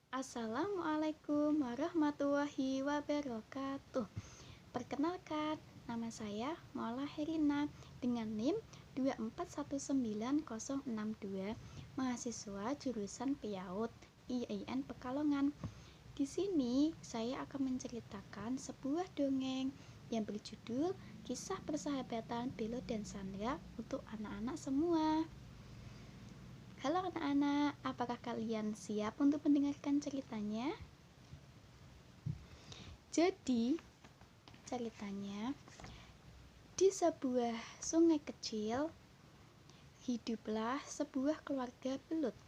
Assalamualaikum warahmatullahi wabarakatuh. Perkenalkan, nama saya Maula Herina dengan NIM 2419062, mahasiswa jurusan PIAUD IAIN Pekalongan. Di sini saya akan menceritakan sebuah dongeng yang berjudul Kisah Persahabatan Belo dan Sandra untuk anak-anak semua. Halo anak-anak, apakah kalian siap untuk mendengarkan ceritanya? Jadi, ceritanya di sebuah sungai kecil hiduplah sebuah keluarga belut.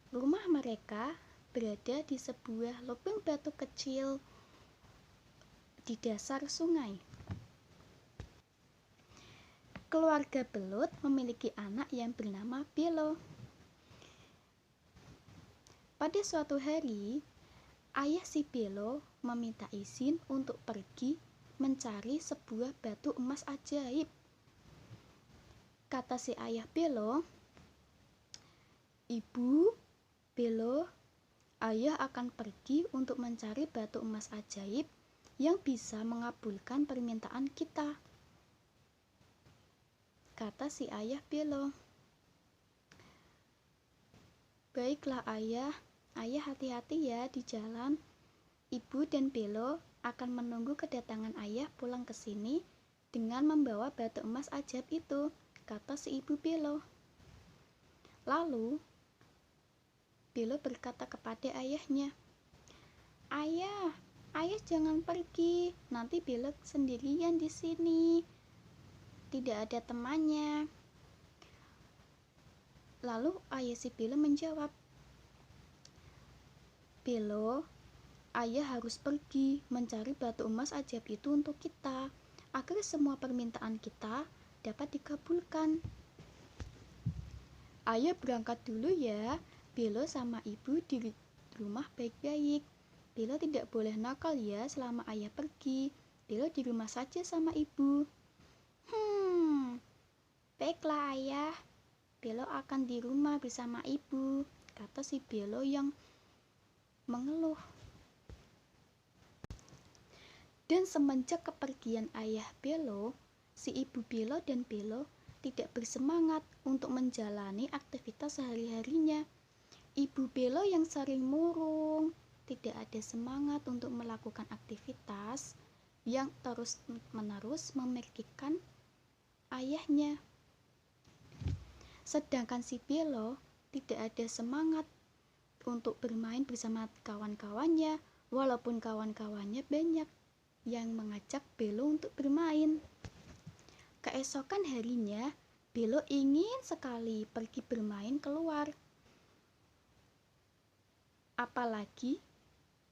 Rumah mereka berada di sebuah lubang batu kecil di dasar sungai. Keluarga belut memiliki anak yang bernama Belo. Pada suatu hari, ayah si Belo meminta izin untuk pergi mencari sebuah batu emas ajaib. Kata si ayah Belo, "Ibu, Belo, ayah akan pergi untuk mencari batu emas ajaib yang bisa mengabulkan permintaan kita." Kata si ayah Belo. "Baiklah ayah hati-hati ya di jalan. Ibu dan Belo akan menunggu kedatangan ayah pulang ke sini dengan membawa batu emas ajaib itu," kata si ibu Belo. Lalu, Belo berkata kepada ayahnya, Ayah jangan pergi, nanti Belo sendirian di sini. Tidak ada temannya." Lalu ayah si Belo menjawab, "Belo, ayah harus pergi mencari batu emas ajaib itu untuk kita, agar semua permintaan kita dapat dikabulkan. Ayah berangkat dulu ya, Belo sama ibu di rumah baik-baik. Belo tidak boleh nakal ya selama ayah pergi. Belo di rumah saja sama ibu." Baiklah ayah, Belo akan di rumah bersama ibu," kata si Belo yang mengeluh. Dan semenjak kepergian ayah Belo, si ibu Belo dan Belo tidak bersemangat untuk menjalani aktivitas sehari-harinya. Ibu Belo yang sering murung, tidak ada semangat untuk melakukan aktivitas yang terus-menerus memikirkan ayahnya. Sedangkan si Belo tidak ada semangat untuk bermain bersama kawan-kawannya, walaupun kawan-kawannya banyak yang mengajak Belo untuk bermain. Keesokan harinya, Belo ingin sekali pergi bermain keluar. Apalagi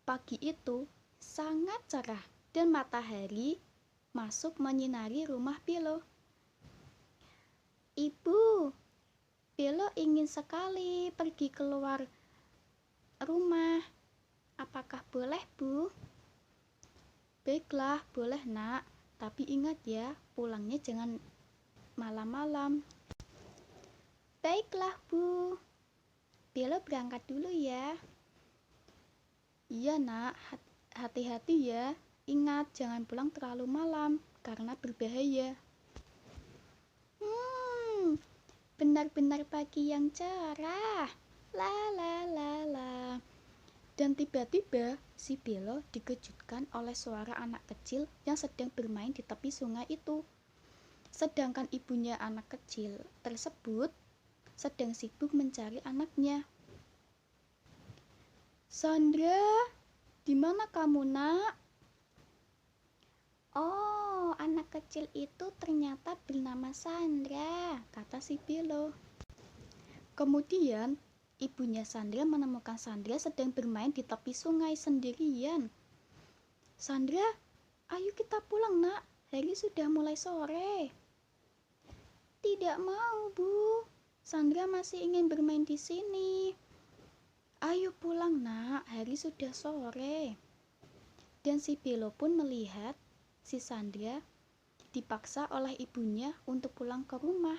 pagi itu sangat cerah dan matahari masuk menyinari rumah Belo. "Ibu, Belo ingin sekali pergi keluar rumah. Apakah boleh, Bu?" "Baiklah, boleh nak. Tapi ingat ya, pulangnya jangan malam-malam." "Baiklah, Bu. Belo berangkat dulu ya." "Iya nak, hati-hati ya. Ingat, jangan pulang terlalu malam, karena berbahaya." Benar-benar pagi yang cerah. La la la la. Dan tiba-tiba si Belo dikejutkan oleh suara anak kecil yang sedang bermain di tepi sungai itu. Sedangkan ibunya anak kecil tersebut sedang sibuk mencari anaknya. "Sandra, di mana kamu nak?" "Oh, anak kecil itu ternyata bernama Sandra," kata si Belo. Kemudian ibunya Sandra menemukan Sandra sedang bermain di tepi sungai sendirian. "Sandra, ayo kita pulang nak, hari sudah mulai sore." "Tidak mau, Bu. Sandra masih ingin bermain di sini." "Ayo pulang nak, hari sudah sore." Dan si Belo pun melihat si Sandra dipaksa oleh ibunya untuk pulang ke rumah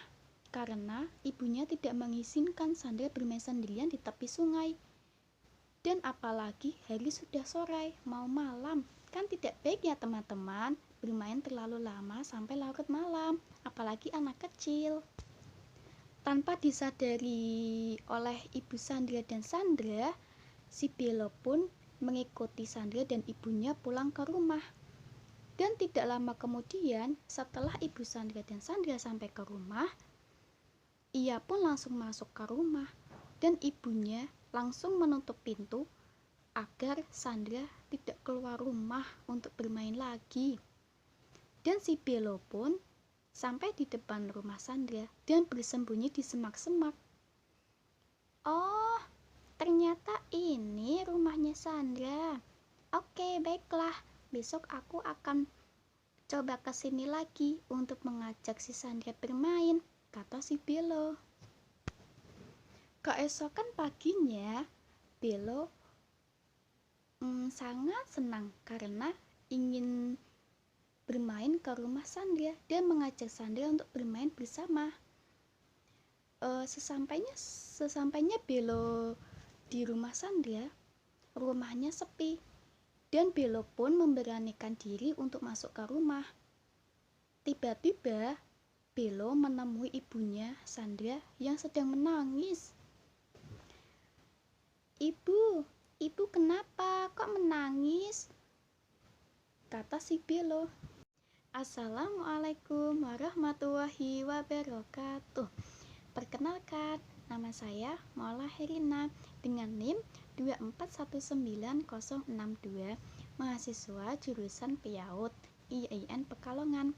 karena ibunya tidak mengizinkan Sandra bermain sendirian di tepi sungai. Dan Dan apalagi hari sudah sore, mau malam. Kan tidak baik ya teman-teman, bermain terlalu lama sampai larut malam, apalagi anak kecil. Tanpa disadari oleh Ibu Sandra dan Sandra, si Belo pun mengikuti Sandra dan ibunya pulang ke rumah. Dan tidak lama kemudian, setelah Ibu Sandra dan Sandra sampai ke rumah, ia pun langsung masuk ke rumah dan ibunya langsung menutup pintu agar Sandra tidak keluar rumah untuk bermain lagi. Dan si Belo pun sampai di depan rumah Sandra dan bersembunyi di semak-semak. Oh, ternyata ini rumahnya Sandra. Oke, baiklah. Besok aku akan coba kesini lagi untuk mengajak si Sandra bermain, kata si Belo. Keesokan paginya, Belo sangat senang karena ingin bermain ke rumah Sandra dan mengajak Sandra untuk bermain bersama. Sesampainya Belo di rumah Sandra, rumahnya sepi dan Belo pun memberanikan diri untuk masuk ke rumah. Tiba-tiba Belo menemui ibunya Sandra yang sedang menangis. Ibu kenapa kok menangis? Kata si Belo. Assalamualaikum warahmatullahi wabarakatuh. Perkenalkan, nama saya Maula Herina dengan NIM 2419062, mahasiswa jurusan PIAUD IAIN Pekalongan.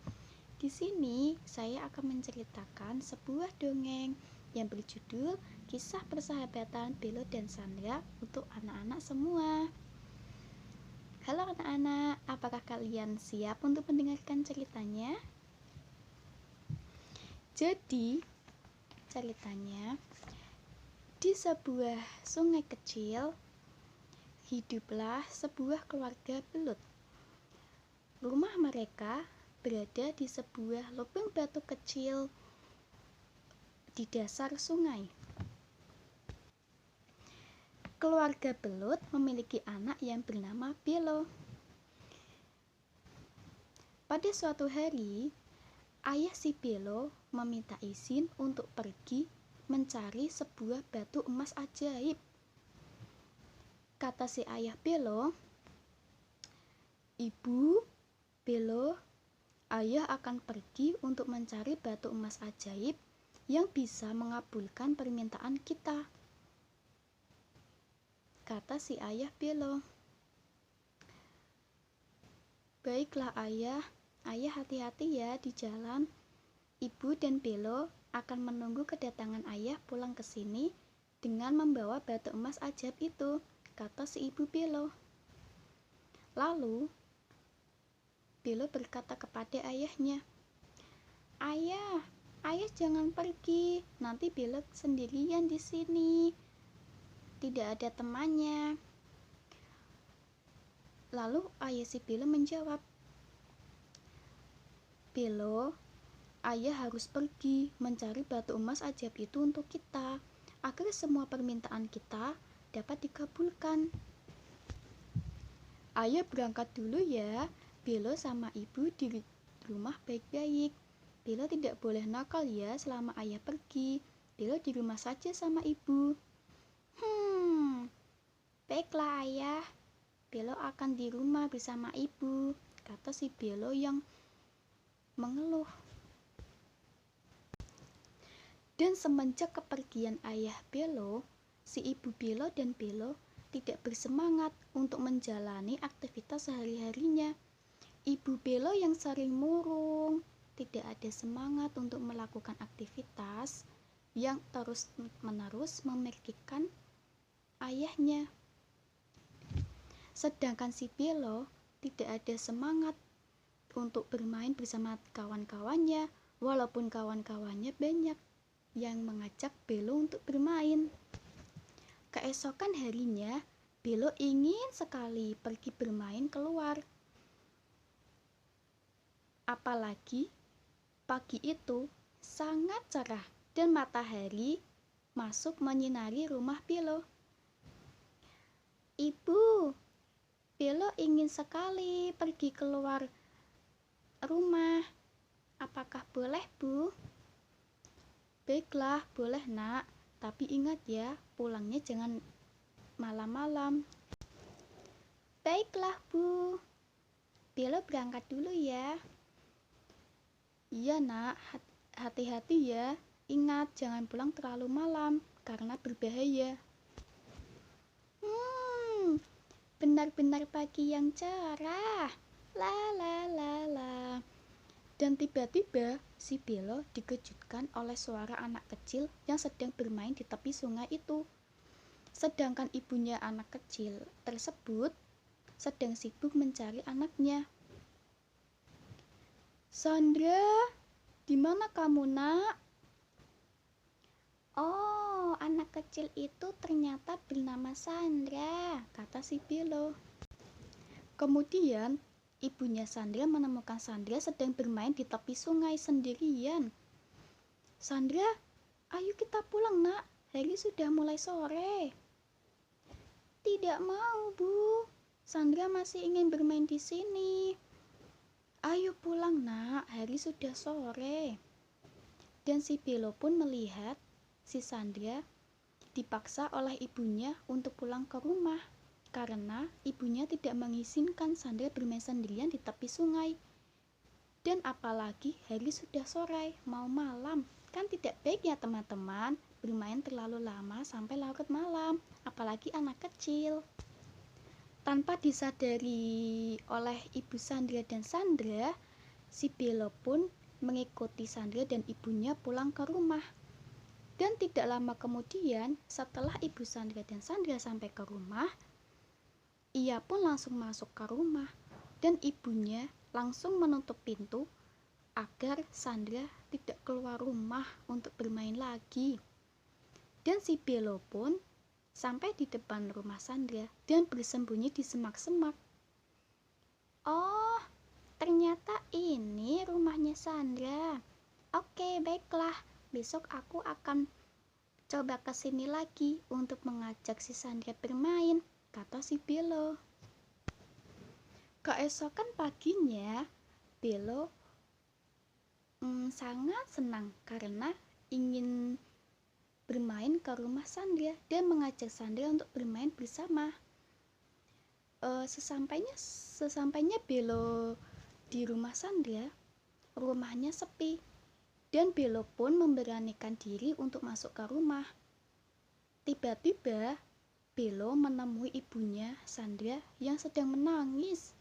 Di sini saya akan menceritakan sebuah dongeng yang berjudul Kisah Persahabatan Belo dan Sandra untuk anak-anak semua. Halo anak-anak, apakah kalian siap untuk mendengarkan ceritanya? Jadi, ceritanya di sebuah sungai kecil hiduplah sebuah keluarga belut. Rumah mereka berada di sebuah lubang batu kecil di dasar sungai. Keluarga belut memiliki anak yang bernama Belo. Pada suatu hari, ayah si Belo meminta izin untuk pergi mencari sebuah batu emas ajaib. Kata si ayah Belo, "Ibu, Belo, ayah akan pergi untuk mencari batu emas ajaib yang bisa mengabulkan permintaan kita," kata si ayah Belo. "Baiklah ayah hati-hati ya di jalan. Ibu dan Belo akan menunggu kedatangan ayah pulang ke sini dengan membawa batu emas ajaib itu," kata si ibu Belo. Lalu, Belo berkata kepada ayahnya, Ayah jangan pergi, nanti Belo sendirian di sini. Tidak ada temannya." Lalu ayah si Belo menjawab, "Belo, ayah harus pergi mencari batu emas ajaib itu untuk kita, agar semua permintaan kita dapat dikabulkan. Ayah berangkat dulu ya, Belo sama ibu di rumah baik-baik. Belo tidak boleh nakal ya selama ayah pergi. Belo di rumah saja sama ibu." Baiklah ayah, Belo akan di rumah bersama ibu," kata si Belo yang mengeluh. Dan semenjak kepergian ayah Belo, si ibu Belo dan Belo tidak bersemangat untuk menjalani aktivitas sehari-harinya. Ibu Belo yang sering murung, tidak ada semangat untuk melakukan aktivitas yang terus-menerus memikirkan ayahnya. Sedangkan si Belo tidak ada semangat untuk bermain bersama kawan-kawannya, walaupun kawan-kawannya banyak yang mengajak Belo untuk bermain. Keesokan harinya, Belo ingin sekali pergi bermain keluar. Apalagi pagi itu sangat cerah dan matahari masuk menyinari rumah Belo. Belo ingin sekali pergi keluar rumah. Apakah boleh, Bu? Baiklah, boleh nak. Tapi ingat ya, pulangnya jangan malam-malam. Baiklah, Bu. Belo berangkat dulu ya. Iya nak, hati-hati ya. Ingat, jangan pulang terlalu malam, karena berbahaya. Benar-benar pagi yang cerah. La la la la. Dan tiba-tiba si Belo dikejutkan oleh suara anak kecil yang sedang bermain di tepi sungai itu. Sedangkan ibunya anak kecil tersebut sedang sibuk mencari anaknya. Sandra, di mana kamu, nak? Oh, anak kecil itu ternyata bernama Sandra, kata si Belo. Kemudian, ibunya Sandra menemukan Sandra sedang bermain di tepi sungai sendirian. Sandra, ayo kita pulang, nak. Hari sudah mulai sore. Tidak mau, Bu. Sandra masih ingin bermain di sini. Ayo pulang, nak. Hari sudah sore. Dan si Belo pun melihat si Sandra dipaksa oleh ibunya untuk pulang ke rumah karena ibunya tidak mengizinkan Sandra bermain sendirian di tepi sungai. Dan apalagi hari sudah sore, mau malam. Kan tidak baik ya teman-teman bermain terlalu lama sampai larut malam, apalagi anak kecil. Tanpa disadari oleh ibu Sandra dan Sandra, si Belo pun mengikuti Sandra dan ibunya pulang ke rumah. Dan tidak lama kemudian, setelah ibu Sandra dan Sandra sampai ke rumah, ia pun langsung masuk ke rumah dan ibunya langsung menutup pintu agar Sandra tidak keluar rumah untuk bermain lagi. Dan si Belo pun sampai di depan rumah Sandra dan bersembunyi di semak-semak. Oh, ternyata ini rumahnya Sandra. Oke, baiklah. Besok aku akan coba ke sini lagi untuk mengajak si Sandra bermain, kata si Belo. Keesokan paginya, Belo sangat senang karena ingin bermain ke rumah Sandra dan mengajak Sandra untuk bermain bersama. Sesampainya Belo di rumah Sandra, rumahnya sepi. Dan Belo pun memberanikan diri untuk masuk ke rumah. Tiba-tiba, Belo menemui ibunya, Sandra, yang sedang menangis.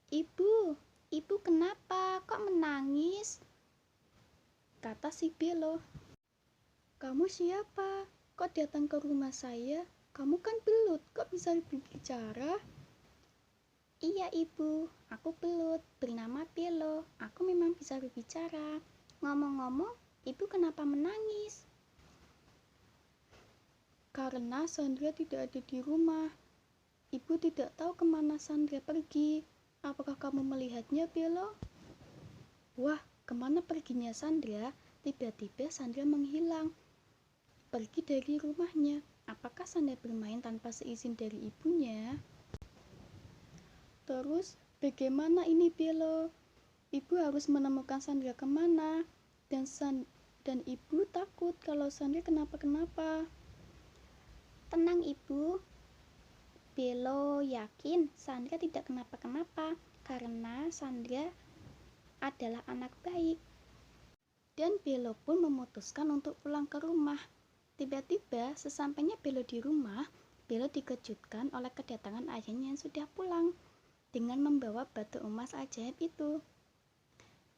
Ibu kenapa? Kok menangis? Kata si Belo. Kamu siapa? Kok datang ke rumah saya? Kamu kan belut, kok bisa berbicara? Iya ibu, aku belut, bernama Belo. Aku memang bisa berbicara. Ngomong-ngomong, ibu kenapa menangis? Karena Sandra tidak ada di rumah. Ibu tidak tahu kemana Sandra pergi. Apakah kamu melihatnya, Belo? Wah, kemana perginya Sandra? Tiba-tiba Sandra menghilang. Pergi dari rumahnya. Apakah Sandra bermain tanpa seizin dari ibunya? Terus, bagaimana ini Belo? Ibu harus menemukan Sandra kemana? Dan ibu takut kalau Sandra kenapa-kenapa. Tenang ibu, Belo yakin Sandra tidak kenapa-kenapa karena Sandra adalah anak baik. Dan Belo pun memutuskan untuk pulang ke rumah. Tiba-tiba sesampainya Belo di rumah, Belo dikejutkan oleh kedatangan ayahnya yang sudah pulang dengan membawa batu emas ajaib itu.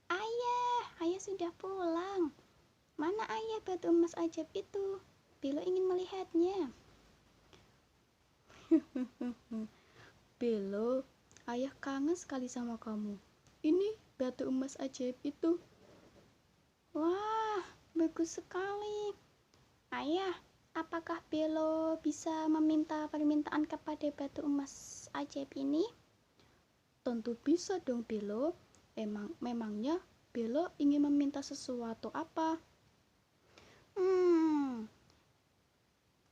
Ayah sudah pulang. Mana ayah batu emas ajaib itu? Belo ingin melihatnya. Belo, ayah kangen sekali sama kamu. Ini batu emas ajaib itu. Wah, bagus sekali. Ayah, apakah Belo bisa meminta permintaan kepada batu emas ajaib ini? Tentu bisa dong Belo. Memangnya Belo ingin meminta sesuatu apa?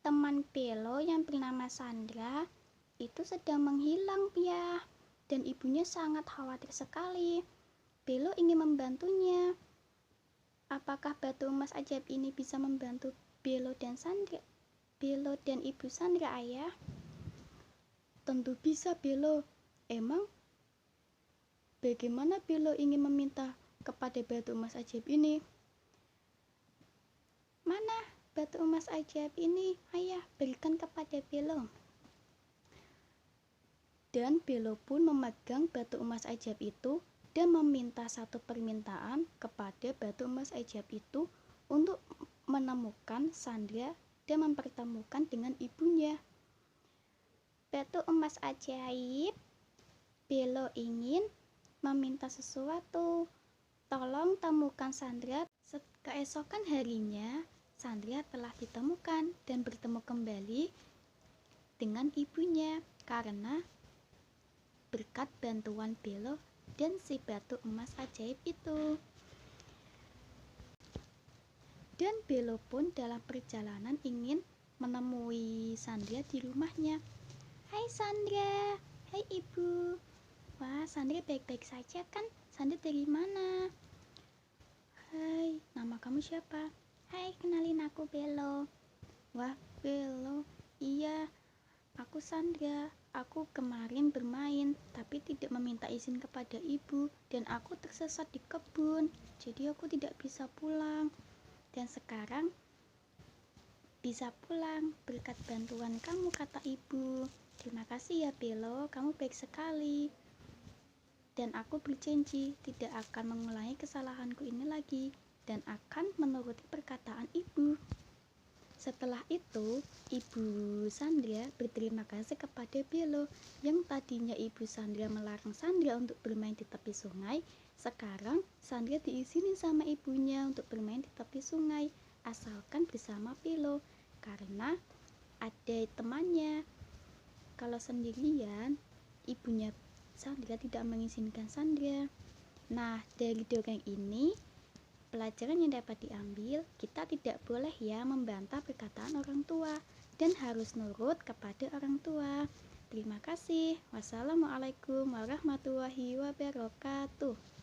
Teman Belo yang bernama Sandra itu sedang menghilang, ya. Dan ibunya sangat khawatir sekali. Belo ingin membantunya. Apakah batu emas ajaib ini bisa membantu Belo dan Sandra? Belo dan Ibu Sandra, Ayah? Tentu bisa, Belo. Emang bagaimana Belo ingin meminta kepada batu emas ajaib ini? Mana batu emas ajaib ini, Ayah? Berikan kepada Belo. Dan Belo pun memegang batu emas ajaib itu dan meminta satu permintaan kepada batu emas ajaib itu untuk menemukan Sandra dan mempertemukan dengan ibunya. Batu emas ajaib, Belo ingin meminta sesuatu. Tolong temukan Sandra. Keesokan harinya, Sandra telah ditemukan dan bertemu kembali dengan ibunya karena berkat bantuan Belo dan si batu emas ajaib itu. Dan Belo pun dalam perjalanan ingin menemui Sandra di rumahnya. Hai Sandra, hai ibu. Wah, Sandra baik-baik saja kan? Sandra dari mana? Hai, nama kamu siapa? Hai, kenalin aku Belo. Wah, Belo, iya, aku Sandra. Aku kemarin bermain, tapi tidak meminta izin kepada ibu, dan aku tersesat di kebun, jadi aku tidak bisa pulang. Dan sekarang bisa pulang berkat bantuan kamu, kata ibu. Terima kasih ya Belo, kamu baik sekali. Dan aku berjanji tidak akan mengulangi kesalahanku ini lagi, dan akan menuruti perkataan ibu. Setelah itu, Ibu Sandra berterima kasih kepada Belo. Yang tadinya Ibu Sandra melarang Sandra untuk bermain di tepi sungai, sekarang Sandra diizinin sama ibunya untuk bermain di tepi sungai, asalkan bersama Belo, karena ada temannya. Kalau sendirian, ibunya Sandra tidak mengizinkan Sandra. Nah, dari dongeng ini, pelajaran yang dapat diambil, kita tidak boleh ya membantah perkataan orang tua dan harus nurut kepada orang tua. Terima kasih. Wassalamualaikum warahmatullahi wabarakatuh.